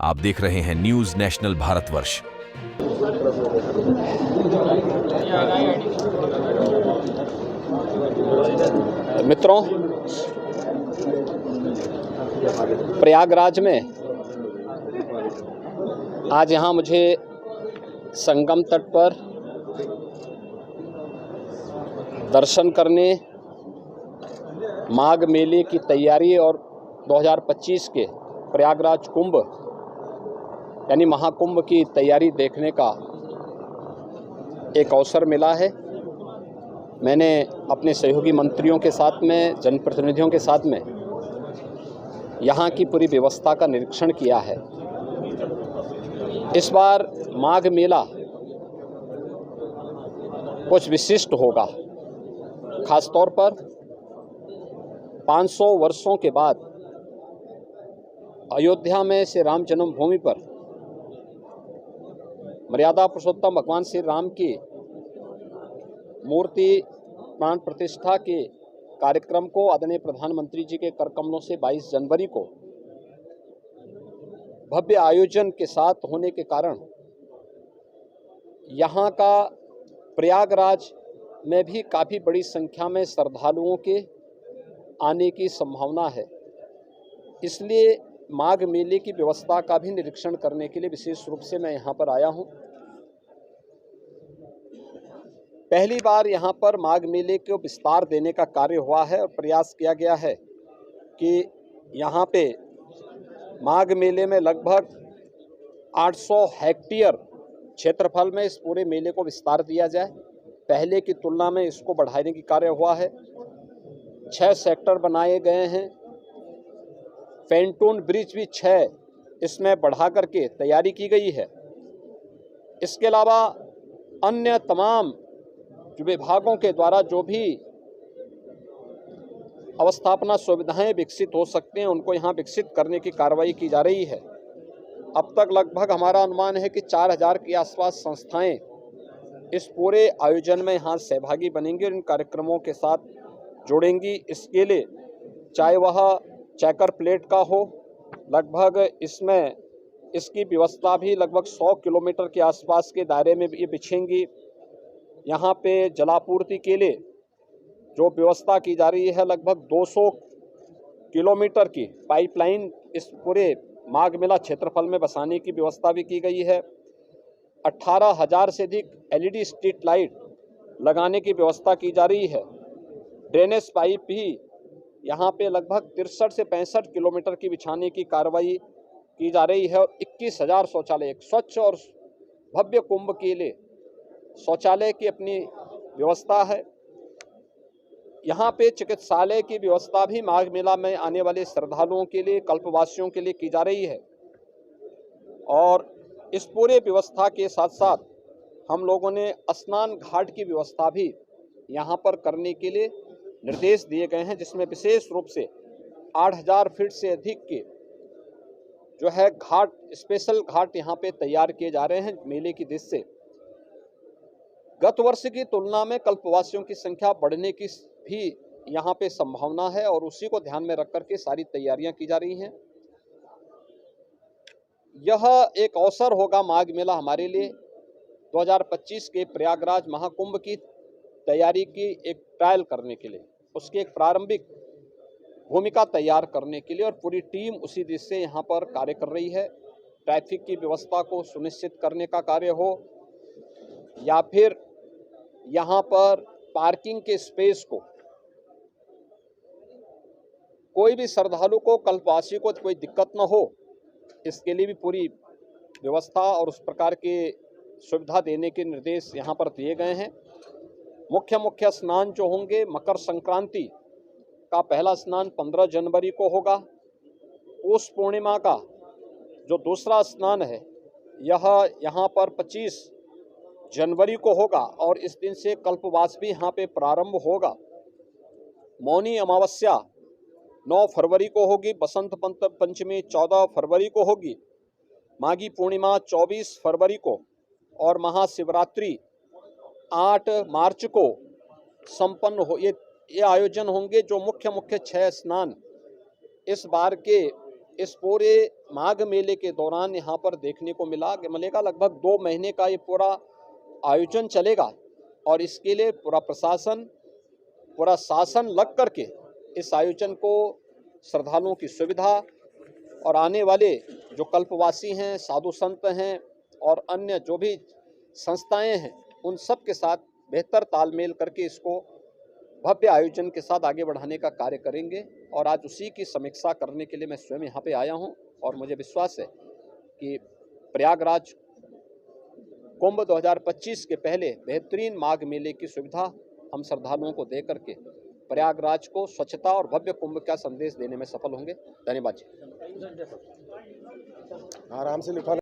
आप देख रहे हैं न्यूज नेशनल भारतवर्ष। मित्रों, प्रयागराज में आज यहाँ मुझे संगम तट पर दर्शन करने, माघ मेले की तैयारी और 2025 के प्रयागराज कुंभ यानी महाकुंभ की तैयारी देखने का एक अवसर मिला है। मैंने अपने सहयोगी मंत्रियों के साथ में, जनप्रतिनिधियों के साथ में यहाँ की पूरी व्यवस्था का निरीक्षण किया है। इस बार माघ मेला कुछ विशिष्ट होगा। खासतौर पर 500 वर्षों के बाद अयोध्या में श्री राम जन्मभूमि पर मर्यादा पुरुषोत्तम भगवान श्री राम की मूर्ति प्राण प्रतिष्ठा के कार्यक्रम को आदरणीय प्रधानमंत्री जी के कर कमलों से 22 जनवरी को भव्य आयोजन के साथ होने के कारण यहाँ का प्रयागराज में भी काफ़ी बड़ी संख्या में श्रद्धालुओं के आने की संभावना है। इसलिए माघ मेले की व्यवस्था का भी निरीक्षण करने के लिए विशेष रूप से मैं यहाँ पर आया हूँ। पहली बार यहाँ पर माघ मेले को विस्तार देने का कार्य हुआ है और प्रयास किया गया है कि यहाँ पे माघ मेले में लगभग 800 हेक्टेयर क्षेत्रफल में इस पूरे मेले को विस्तार दिया जाए। पहले की तुलना में इसको बढ़ाने की कार्य हुआ है। 6 सेक्टर बनाए गए हैं। पेंटून ब्रिज भी 6 इसमें बढ़ा करके तैयारी की गई है। इसके अलावा अन्य तमाम विभागों के द्वारा जो भी अवस्थापना सुविधाएं विकसित हो सकते हैं उनको यहाँ विकसित करने की कार्रवाई की जा रही है। अब तक लगभग हमारा अनुमान है कि 4000 के आसपास संस्थाएं इस पूरे आयोजन में यहाँ सहभागी बनेंगी और इन कार्यक्रमों के साथ जुड़ेंगी। इसके लिए चाहे वह चेकर प्लेट का हो, लगभग इसमें इसकी व्यवस्था भी लगभग 100 किलोमीटर के आसपास के दायरे में ये बिछेंगी। यहाँ पे जलापूर्ति के लिए जो व्यवस्था की जा रही है, लगभग 200 किलोमीटर की पाइपलाइन इस पूरे माघ मेला क्षेत्रफल में बसाने की व्यवस्था भी की गई है। 18,000 से अधिक LED स्ट्रीट लाइट लगाने की व्यवस्था की जा रही है। ड्रेनेज पाइप भी यहाँ पे लगभग 63 से 65 किलोमीटर की बिछाने की कार्रवाई की जा रही है और 21,000 शौचालय, एक स्वच्छ और भव्य कुंभ के लिए शौचालय की अपनी व्यवस्था है। यहाँ पे चिकित्सालय की व्यवस्था भी माघ मेला में आने वाले श्रद्धालुओं के लिए, कल्पवासियों के लिए की जा रही है। और इस पूरे व्यवस्था के साथ साथ हम लोगों ने स्नान घाट की व्यवस्था भी यहाँ पर करने के लिए निर्देश दिए गए हैं, जिसमें विशेष रूप से 8000 फीट से अधिक के जो है घाट, स्पेशल घाट यहाँ पे तैयार किए जा रहे हैं मेले की दृष्टि से। गत वर्ष की तुलना में कल्पवासियों की संख्या बढ़ने की भी यहाँ पे संभावना है और उसी को ध्यान में रख करके सारी तैयारियां की जा रही हैं। यह एक अवसर होगा माघ मेला हमारे लिए 2025 के प्रयागराज महाकुंभ की तैयारी की एक ट्रायल करने के लिए, उसकी एक प्रारंभिक भूमिका तैयार करने के लिए, और पूरी टीम उसी दिशा से यहाँ पर कार्य कर रही है। ट्रैफिक की व्यवस्था को सुनिश्चित करने का कार्य हो या फिर यहाँ पर पार्किंग के स्पेस को, कोई भी श्रद्धालु को, कल्पवासी को कोई दिक्कत न हो, इसके लिए भी पूरी व्यवस्था और उस प्रकार के सुविधा देने के निर्देश यहाँ पर दिए गए हैं। मुख्य स्नान जो होंगे, मकर संक्रांति का पहला स्नान 15 जनवरी को होगा। उस पूर्णिमा का जो दूसरा स्नान है यह यहाँ पर 25 जनवरी को होगा और इस दिन से कल्पवास भी यहाँ पे प्रारंभ होगा। मौनी अमावस्या 9 फरवरी को होगी, बसंत पंचमी 14 फरवरी को होगी, माघी पूर्णिमा 24 फरवरी को और महाशिवरात्रि 8 मार्च को संपन्न हो। ये आयोजन होंगे जो मुख्य 6 स्नान इस बार के इस पूरे माघ मेले के दौरान यहाँ पर देखने को मिलेगा लगभग 2 महीने का ये पूरा आयोजन चलेगा और इसके लिए पूरा प्रशासन, पूरा शासन लग करके इस आयोजन को श्रद्धालुओं की सुविधा और आने वाले जो कल्पवासी हैं, साधु संत हैं और अन्य जो भी संस्थाएं हैं, उन सब के साथ बेहतर तालमेल करके इसको भव्य आयोजन के साथ आगे बढ़ाने का कार्य करेंगे। और आज उसी की समीक्षा करने के लिए मैं स्वयं यहाँ पे आया हूँ और मुझे विश्वास है कि प्रयागराज कुंभ 2025 के पहले बेहतरीन माघ मेले की सुविधा हम श्रद्धालुओं को दे करके प्रयागराज को स्वच्छता और भव्य कुंभ का संदेश देने में सफल होंगे। धन्यवाद जी। आराम से लिखवा